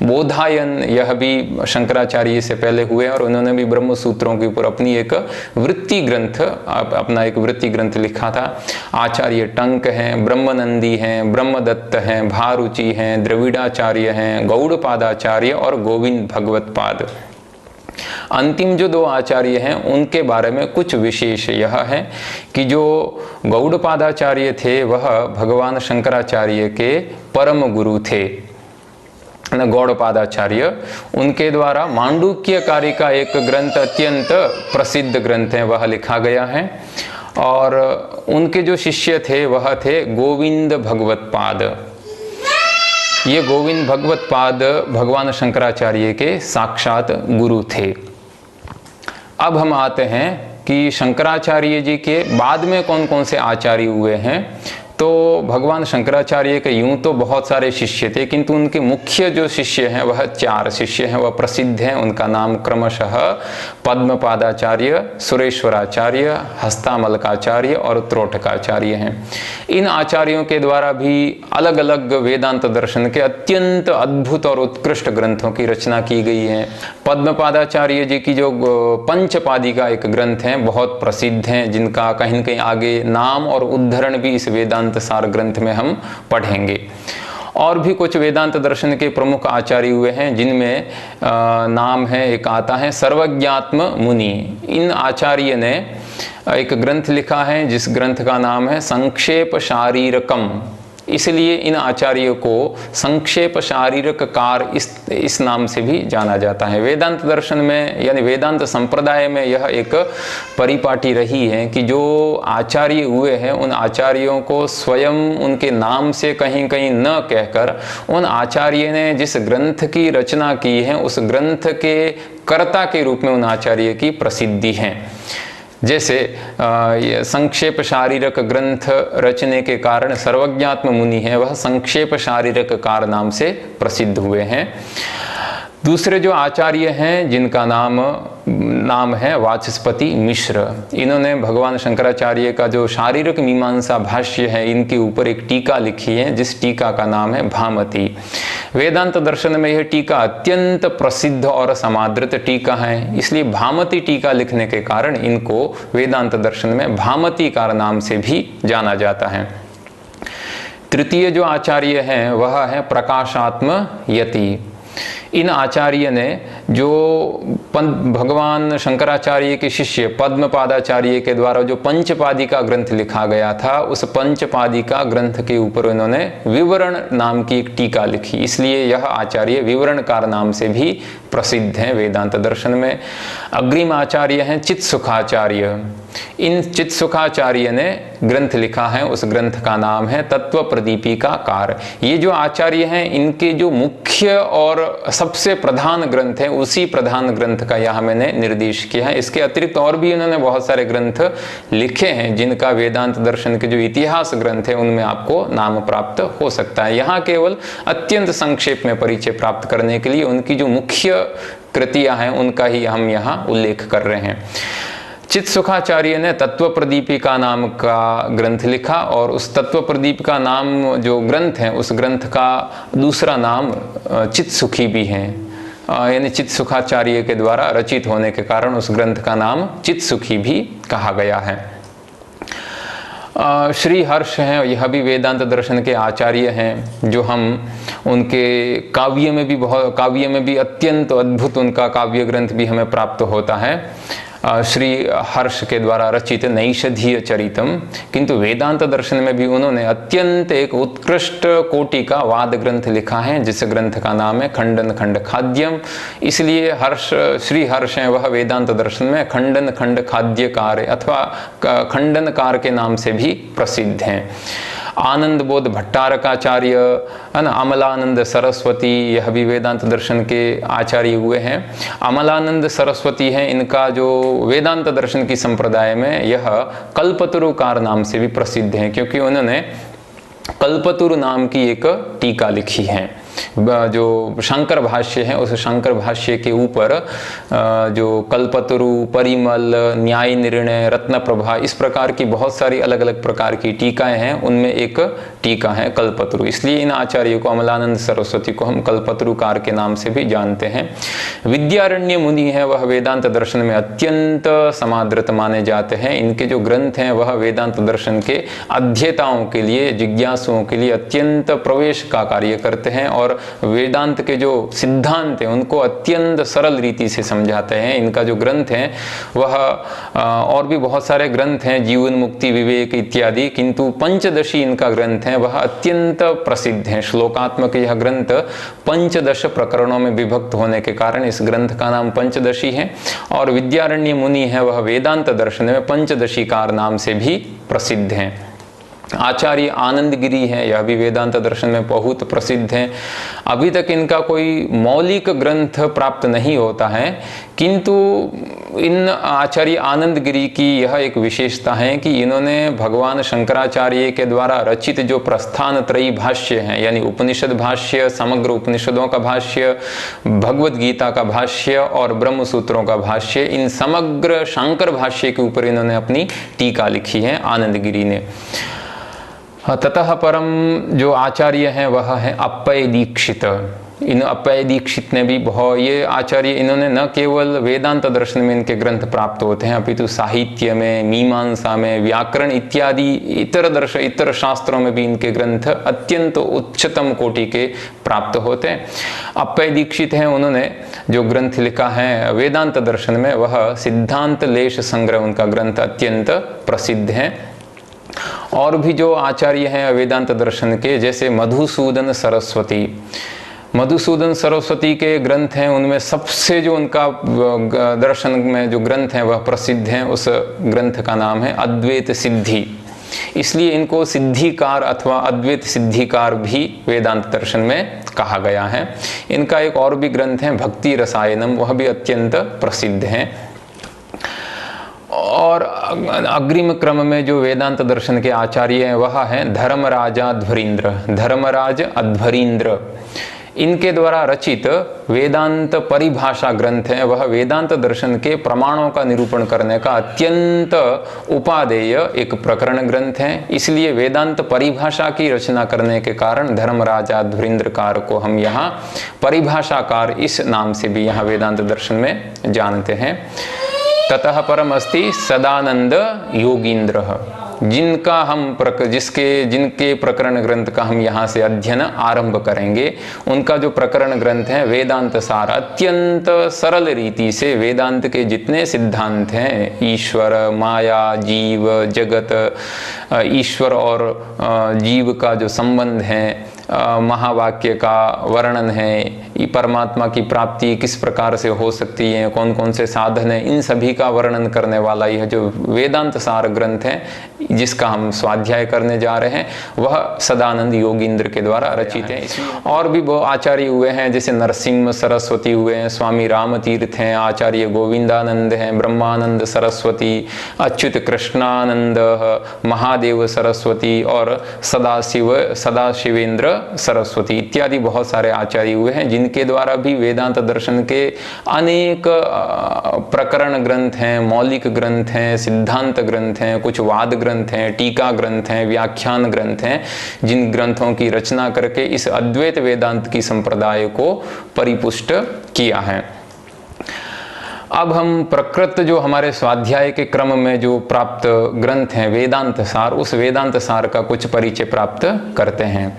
बोधायन यह भी शंकराचार्य से पहले हुए और उन्होंने भी ब्रह्म सूत्रों के ऊपर अपनी एक वृत्ति ग्रंथ, अपना एक वृत्ति ग्रंथ लिखा था। आचार्य टंक हैं, ब्रह्मनंदी हैं, ब्रह्मदत्त हैं, भारुचि हैं, द्रविड़ाचार्य हैं, गौड़पादाचार्य और गोविंद भगवत पाद। अंतिम जो दो आचार्य हैं उनके बारे में कुछ विशेष यह है कि जो गौड़पादाचार्य थे वह भगवान शंकराचार्य के परम गुरु थे। गौड़पादाचार्य, उनके द्वारा मांडुक्य कार्य का एक ग्रंथ अत्यंत प्रसिद्ध ग्रंथ है वह लिखा गया है। और उनके जो शिष्य थे वह थे गोविंद भगवत पाद। ये गोविंद भगवत पाद भगवान शंकराचार्य के साक्षात गुरु थे। अब हम आते हैं कि शंकराचार्य जी के बाद में कौन कौन से आचार्य हुए हैं। तो भगवान शंकराचार्य के यूं तो बहुत सारे शिष्य थे, किंतु उनके मुख्य जो शिष्य हैं वह 4 शिष्य हैं, वह प्रसिद्ध हैं। उनका नाम क्रमशः पद्मपादाचार्य, सुरेश्वराचार्य, हस्तामलकाचार्य और त्रोटकाचार्य हैं। इन आचार्यों के द्वारा भी अलग अलग वेदांत दर्शन के अत्यंत अद्भुत और उत्कृष्ट ग्रंथों की रचना की गई है। पद्मपादाचार्य जी की जो पंचपादिका एक ग्रंथ है बहुत प्रसिद्ध हैं, जिनका कहीं न कहीं आगे नाम और उद्धरण भी इस वेदांत सार ग्रंथ में हम पढ़ेंगे। और भी कुछ वेदांत दर्शन के प्रमुख आचार्य हुए हैं जिनमें नाम है, एक आता है सर्वज्ञात्म मुनि। इन आचार्य ने एक ग्रंथ लिखा है जिस ग्रंथ का नाम है संक्षेप शारीरकम। इसलिए इन आचार्यों को संक्षेप शारीरक कार इस नाम से भी जाना जाता है। वेदांत दर्शन में यानी वेदांत संप्रदाय में यह एक परिपाटी रही है कि जो आचार्य हुए हैं उन आचार्यों को स्वयं उनके नाम से कहीं कहीं न कहकर उन आचार्य ने जिस ग्रंथ की रचना की है उस ग्रंथ के कर्ता के रूप में उन आचार्य की प्रसिद्धि है। जैसे संक्षेप शारीरक ग्रंथ रचने के कारण सर्वज्ञात्म मुनि है, वह संक्षेप शारीरक कार नाम से प्रसिद्ध हुए हैं। दूसरे जो आचार्य हैं जिनका नाम है वाचस्पति मिश्र। इन्होंने भगवान शंकराचार्य का जो शारीरक मीमांसा भाष्य है इनके ऊपर एक टीका लिखी है जिस टीका का नाम है भामती। वेदांत दर्शन में यह टीका अत्यंत प्रसिद्ध और समादृत टीका है, इसलिए भामती टीका लिखने के कारण इनको वेदांत दर्शन में भामतीकार नाम से भी जाना जाता है। तृतीय जो आचार्य हैं वह है प्रकाशात्म यति। इन आचार्य ने जो भगवान शंकराचार्य के शिष्य पद्मपादाचार्य के द्वारा जो पंचपादिका ग्रंथ लिखा गया था उस पंचपादिका ग्रंथ के ऊपर उन्होंने विवरण नाम की एक टीका लिखी, इसलिए यह आचार्य विवरणकार नाम से भी प्रसिद्ध हैं वेदांत दर्शन में। अग्रिम आचार्य हैं चित्सुखाचार्य। इन चित्सुखाचार्य ने ग्रंथ लिखा है, उस ग्रंथ का नाम है तत्व प्रदीपिका कार। ये जो आचार्य हैं इनके जो मुख्य और सबसे प्रधान ग्रंथ है उसी प्रधान ग्रंथ का यहाँ मैंने निर्देश किया है। इसके अतिरिक्त और भी इन्होंने बहुत सारे ग्रंथ लिखे हैं जिनका वेदांत दर्शन के जो इतिहास ग्रंथ है उनमें आपको नाम प्राप्त हो सकता है। यहाँ केवल अत्यंत संक्षेप में परिचय प्राप्त करने के लिए उनकी जो मुख्य कृतियां हैं उनका ही हम यहाँ उल्लेख कर रहे हैं। चित्सुखाचार्य ने तत्व प्रदीपिका नाम का ग्रंथ लिखा और उस तत्व प्रदीपिका नाम जो ग्रंथ है उस ग्रंथ का दूसरा नाम चित्सुखी भी है, यानी चित्सुखाचार्य के द्वारा रचित होने के कारण उस ग्रंथ का नाम चित्सुखी भी कहा गया है। श्री हर्ष हैं, यह भी वेदांत दर्शन के आचार्य हैं जो हम उनके काव्य में भी अत्यंत अद्भुत उनका काव्य ग्रंथ भी हमें प्राप्त होता है, श्री हर्ष के द्वारा रचित नैषधीय चरितम। किंतु वेदांत दर्शन में भी उन्होंने अत्यंत एक उत्कृष्ट कोटि का वाद ग्रंथ लिखा है जिस ग्रंथ का नाम है खंडन खंड खाद्यम। इसलिए श्री हर्ष हैं वह वेदांत दर्शन में खंडन खंड खाद्यकार अथवा खंडनकार के नाम से भी प्रसिद्ध हैं। आनंद बोध भट्टारकाचार्य, अमलानंद सरस्वती, यह भी वेदांत दर्शन के आचार्य हुए हैं। अमलानंद सरस्वती हैं, इनका जो वेदांत दर्शन की संप्रदाय में यह कल्पतरुकार नाम से भी प्रसिद्ध हैं क्योंकि उन्होंने कल्पतरु नाम की एक टीका लिखी है। जो शंकर भाष्य है उस शंकर भाष्य के ऊपर जो कल्पतरु, परिमल, न्याय निर्णय, रत्न प्रभा, इस प्रकार की बहुत सारी अलग अलग प्रकार की टीकाएं हैं। उनमें एक टीका है कल्पतरु, इसलिए इन आचार्यों को, अमलानंद सरस्वती को हम कल्पतरुकार के नाम से भी जानते हैं। विद्यारण्य मुनि है वह वेदांत दर्शन में अत्यंत समादृत माने जाते हैं। इनके जो ग्रंथ हैं वह वेदांत दर्शन के अध्येताओं के लिए, जिज्ञासुओं के लिए अत्यंत प्रवेश का कार्य करते हैं और वेदांत के जो सिद्धांत हैं उनको अत्यंत सरल रीति से समझाते हैं। इनका जो ग्रंथ है वह और भी बहुत सारे ग्रंथ हैं, जीवन मुक्ति, विवेक इत्यादि, किंतु पंचदशी इनका ग्रंथ है वह अत्यंत प्रसिद्ध है। श्लोकात्मक यह ग्रंथ 15 प्रकरणों में विभक्त होने के कारण इस ग्रंथ का नाम पंचदशी है। और विद्यारण्य मुनि है वह वेदांत दर्शन में पंचदशीकार नाम से भी प्रसिद्ध हैं। आचार्य आनंद गिरी है, यह भी वेदांत दर्शन में बहुत प्रसिद्ध हैं। अभी तक इनका कोई मौलिक ग्रंथ प्राप्त नहीं होता है, किंतु इन आचार्य आनंद गिरी की यह एक विशेषता है कि इन्होंने भगवान शंकराचार्य के द्वारा रचित जो प्रस्थान त्रयी भाष्य हैं, यानी उपनिषद भाष्य, समग्र उपनिषदों का भाष्य, भगवद गीता का भाष्य और ब्रह्म सूत्रों का भाष्य, इन समग्र शंकर भाष्य के ऊपर इन्होंने अपनी टीका लिखी है आनंद गिरी ने। ततः परम जो आचार्य हैं वह है अप्पय दीक्षित। इन अप्पय दीक्षित ने भी बहुत, ये आचार्य इन्होंने न केवल वेदांत दर्शन में इनके ग्रंथ प्राप्त होते हैं, अपितु साहित्य में, मीमांसा में, व्याकरण इत्यादि इतर शास्त्रों में भी इनके ग्रंथ अत्यंत उच्चतम कोटि के प्राप्त होते हैं। अप्पय दीक्षित हैं, उन्होंने जो ग्रंथ लिखा है वेदांत दर्शन में वह सिद्धांत लेश संग्रह, उनका ग्रंथ अत्यंत प्रसिद्ध है। और भी जो आचार्य हैं वेदांत दर्शन के, जैसे मधुसूदन सरस्वती, मधुसूदन सरस्वती के ग्रंथ हैं, उनमें सबसे जो उनका दर्शन में जो ग्रंथ है वह प्रसिद्ध है, उस ग्रंथ का नाम है अद्वैत सिद्धि। इसलिए इनको सिद्धिकार अथवा अद्वैत सिद्धिकार भी वेदांत दर्शन में कहा गया है। इनका एक और भी ग्रंथ है भक्ति रसायनम, वह भी अत्यंत प्रसिद्ध है। और अग्रिम क्रम में जो वेदांत दर्शन के आचार्य हैं वह हैं धर्मराज अध्वरींद्र। धर्मराज अध्वरींद्र, इनके द्वारा रचित वेदांत परिभाषा ग्रंथ है वह वेदांत दर्शन के प्रमाणों का निरूपण करने का अत्यंत उपादेय एक प्रकरण ग्रंथ है। इसलिए वेदांत परिभाषा की रचना करने के कारण धर्मराज अध्वरींद्रकार को हम यहाँ परिभाषाकार इस नाम से भी यहाँ वेदांत दर्शन में जानते हैं। ततः परम अस्ति सदानंद योगींद्र, जिनका हम जिनके प्रकरण ग्रंथ का हम यहाँ से अध्ययन आरंभ करेंगे, उनका जो प्रकरण ग्रंथ है वेदांत सार, अत्यंत सरल रीति से वेदांत के जितने सिद्धांत हैं, ईश्वर, माया, जीव, जगत, ईश्वर और जीव का जो संबंध है, महावाक्य का वर्णन है, परमात्मा की प्राप्ति किस प्रकार से हो सकती है, कौन कौन से साधन है, इन सभी का वर्णन करने वाला यह जो वेदांत सार ग्रंथ है जिसका हम स्वाध्याय करने जा रहे हैं वह सदानंद योगींद्र के द्वारा रचित है। और भी बहुत आचार्य हुए हैं, जैसे नरसिंह सरस्वती हुए हैं, स्वामी राम तीर्थ हैं, आचार्य गोविंदानंद हैं, ब्रह्मानंद सरस्वती, अच्युत कृष्णानंद, महादेव सरस्वती और सदाशिवेंद्र सरस्वती इत्यादि बहुत सारे आचार्य हुए हैं, जिनके द्वारा भी वेदांत दर्शन के अनेक प्रकरण ग्रंथ हैं, मौलिक ग्रंथ हैं, सिद्धांत ग्रंथ हैं, कुछ वाद ग्रंथ हैं, टीका ग्रंथ हैं, व्याख्यान ग्रंथ हैं, जिन ग्रंथों की रचना करके इस अद्वैत वेदांत की संप्रदाय को परिपुष्ट किया है। अब हम प्रकृत जो हमारे स्वाध्याय के क्रम में जो प्राप्त ग्रंथ हैं वेदांत सार, उस वेदांत सार का कुछ परिचय प्राप्त करते हैं।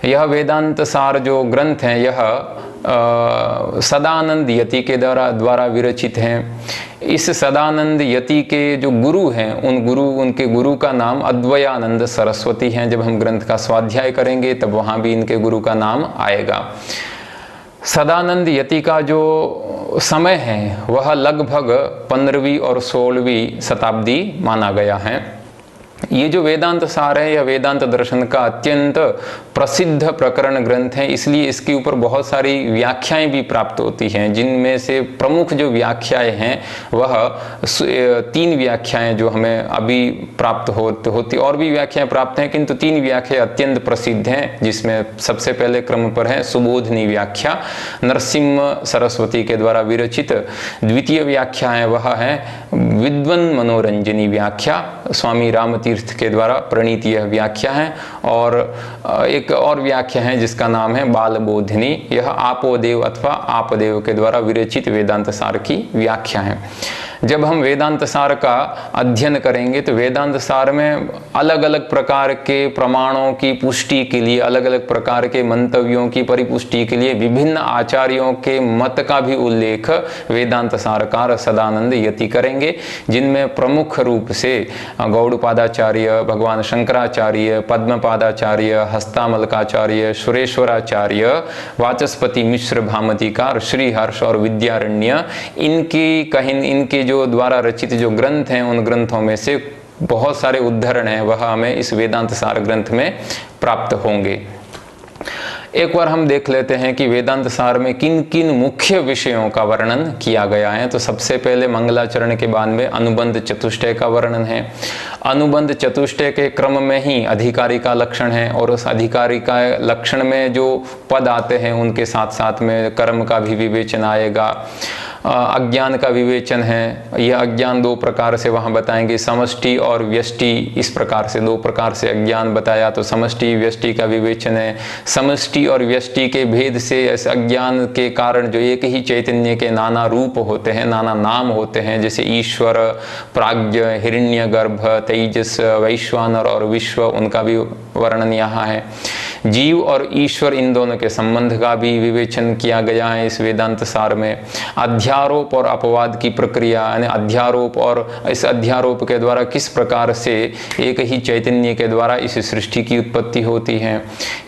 यह वेदांत सार जो ग्रंथ हैं यह सदानंद यति के द्वारा विरचित हैं। इस सदानंद यति के जो गुरु हैं उनके गुरु का नाम अद्वयानंद सरस्वती हैं। जब हम ग्रंथ का स्वाध्याय करेंगे तब वहाँ भी इनके गुरु का नाम आएगा। सदानंद यति का जो समय है वह लगभग 15वीं और 16वीं शताब्दी माना गया है। ये जो वेदांत सार है यह वेदांत दर्शन का अत्यंत प्रसिद्ध प्रकरण ग्रंथ है, इसलिए इसके ऊपर बहुत सारी व्याख्याएं भी प्राप्त होती हैं, जिनमें से प्रमुख जो व्याख्याएं हैं वह 3 व्याख्याएं जो हमें अभी प्राप्त होती और भी व्याख्याएं प्राप्त हैं, किंतु 3 व्याख्याएं अत्यंत प्रसिद्ध हैं, जिसमें सबसे पहले क्रम पर है सुबोधनी व्याख्या, नरसिम्हा सरस्वती के द्वारा विरचित। द्वितीय व्याख्या है वह है विद्वन मनोरंजनी व्याख्या, स्वामी रामतीर्थ के द्वारा प्रणीत यह व्याख्या है। और एक और व्याख्या है जिसका नाम है बालबोधिनी, यह आपोदेव अथवा आपदेव के द्वारा विरचित वेदांत सार की व्याख्या है। जब हम वेदांत सार का अध्ययन करेंगे तो वेदांत सार में अलग अलग प्रकार के प्रमाणों की पुष्टि के लिए, अलग अलग प्रकार के मंतव्यों की परिपुष्टि के लिए विभिन्न आचार्यों के मत का भी उल्लेख वेदांत सारकार सदानंद यति करेंगे, जिनमें प्रमुख रूप से गौड़पादाचार्य, भगवान शंकराचार्य, पद्मपादाचार्य, हस्तामलकाचार्य, सुरेश्वराचार्य, वाचस्पति मिश्र भामतीकार, श्रीहर्ष और विद्यारण्य, इनके जो द्वारा रचित जो ग्रंथ हैं उन ग्रंथों में से बहुत सारे उद्धरण हैं वह हमें इस वेदांत सार ग्रंथ में प्राप्त होंगे। एक बार हम देख लेते हैं कि वेदांत सार में किन किन मुख्य विषयों का वर्णन किया गया है। तो सबसे पहले मंगलाचरण के बाद में अनुबंध चतुष्टय का वर्णन है। अनुबंध चतुष्टय के क्रम में ही अधिकारी का लक्षण है और उस अधिकारी का लक्षण में जो पद आते हैं उनके साथ साथ में कर्म का भी विवेचन आएगा। अज्ञान का विवेचन है, यह अज्ञान 2 प्रकार से वहाँ बताएंगे, समष्टि और व्यष्टि। इस प्रकार से 2 प्रकार से अज्ञान बताया, तो समष्टि व्यष्टि का विवेचन है। समष्टि और व्यष्टि के भेद से इस अज्ञान के कारण जो एक ही चैतन्य के नाना रूप होते हैं, नाना नाम होते हैं, जैसे ईश्वर, प्राज्ञ, हिरण्यगर्भ, तेजस, वैश्वानर और विश्व, उनका भी वर्णन यहाँ है। जीव और ईश्वर इन दोनों के संबंध का भी विवेचन किया गया है इस वेदांत सार में। अध्यारोप और अपवाद की प्रक्रिया, यानी अध्यारोप और इस अध्यारोप के द्वारा किस प्रकार से एक ही चैतन्य के द्वारा इस सृष्टि की उत्पत्ति होती है,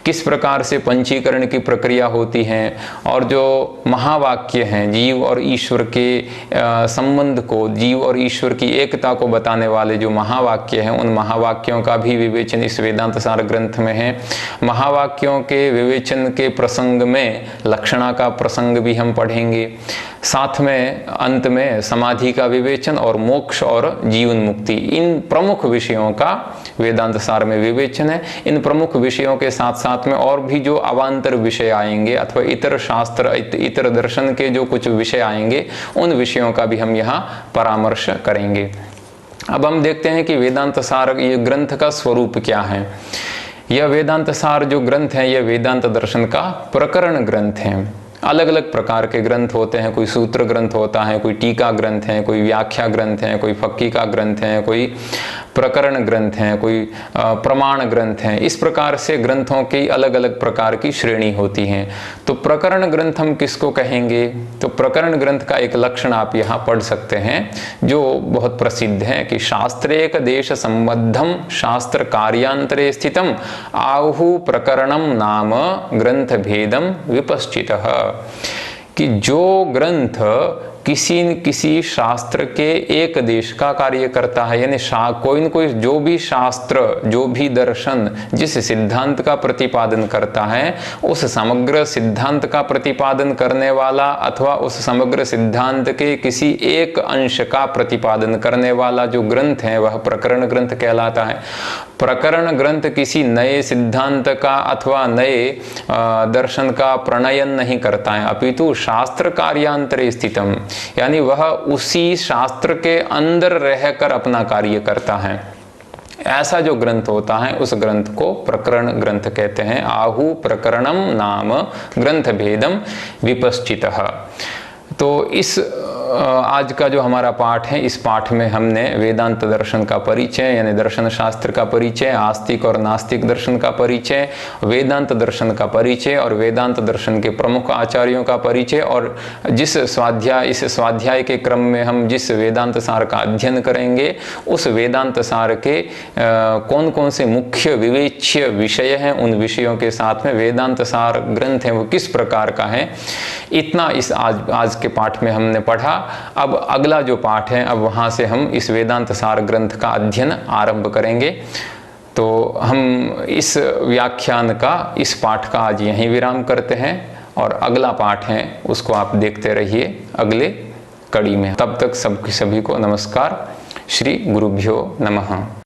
किस प्रकार से पंचीकरण की प्रक्रिया होती है, और जो महावाक्य हैं जीव और ईश्वर के संबंध को, जीव और ईश्वर की एकता को बताने वाले जो महावाक्य हैं, उन महावाक्यों का भी विवेचन इस वेदांत सार ग्रंथ में है। महावाक्यों के विवेचन के प्रसंग में लक्षणा का प्रसंग भी हम पढ़ेंगे। साथ में अंत में समाधि का विवेचन और मोक्ष और जीवन मुक्ति, इन प्रमुख विषयों का वेदांत सार में विवेचन है। इन प्रमुख विषयों के साथ साथ में और भी जो अवान्तर विषय आएंगे अथवा इतर शास्त्र, इतर दर्शन के जो कुछ विषय आएंगे, उन विषयों का भी हम यहाँ परामर्श करेंगे। अब हम देखते हैं कि वेदांत सार ये ग्रंथ का स्वरूप क्या है। यह वेदांत सार जो ग्रंथ है यह वेदांत दर्शन का प्रकरण ग्रंथ है। अलग अलग प्रकार के ग्रंथ होते हैं, कोई सूत्र ग्रंथ होता है, कोई टीका ग्रंथ है, कोई व्याख्या ग्रंथ है, कोई फक्किका ग्रंथ है, कोई प्रकरण ग्रंथ हैं, कोई प्रमाण ग्रंथ हैं। इस प्रकार से ग्रंथों की अलग अलग प्रकार की श्रेणी होती हैं। तो प्रकरण ग्रंथ हम किसको कहेंगे? तो प्रकरण ग्रंथ का एक लक्षण आप यहाँ पढ़ सकते हैं जो बहुत प्रसिद्ध है कि शास्त्रेक देश संबद्धम शास्त्र कार्यांतरे स्थितम आहु प्रकरणम नाम ग्रंथ भेदम विपश्चितः, कि जो ग्रंथ किसी न किसी शास्त्र के एक देश का कार्य करता है, यानी कोई न कोई जो भी शास्त्र, जो भी दर्शन जिस सिद्धांत का प्रतिपादन करता है, उस समग्र सिद्धांत का प्रतिपादन करने वाला अथवा उस समग्र सिद्धांत के किसी एक अंश का प्रतिपादन करने वाला जो ग्रंथ है वह प्रकरण ग्रंथ कहलाता है। प्रकरण ग्रंथ किसी नए सिद्धांत का अथवा नए दर्शन का प्रणयन नहीं करता है, अपितु शास्त्र कार्यांतरे स्थितम, यानी वह उसी शास्त्र के अंदर रहकर अपना कार्य करता है। ऐसा जो ग्रंथ होता है उस ग्रंथ को प्रकरण ग्रंथ कहते हैं। आहु प्रकरणम नाम ग्रंथ भेदम विपश्चितः। तो इस आज का जो हमारा पाठ है, इस पाठ में हमने वेदांत दर्शन का परिचय यानी दर्शन शास्त्र का परिचय, आस्तिक और नास्तिक दर्शन का परिचय, वेदांत दर्शन का परिचय और वेदांत दर्शन के प्रमुख आचार्यों का परिचय, और इस स्वाध्याय के क्रम में हम जिस वेदांत सार का अध्ययन करेंगे उस वेदांत सार के कौन कौन से मुख्य विवेच्य विषय हैं, उन विषयों के साथ में वेदांत सार ग्रंथ है वो किस प्रकार का है, इतना इस आज के पाठ में हमने पढ़ा। अब अगला जो पाठ है, अब वहाँ से हम इस वेदांत सार ग्रंथ का अध्ययन आरंभ करेंगे। तो हम इस व्याख्यान का, इस पाठ का आज यहीं विराम करते हैं और अगला पाठ है उसको आप देखते रहिए अगले कड़ी में। तब तक सभी को नमस्कार। श्री गुरुभ्यो नमः।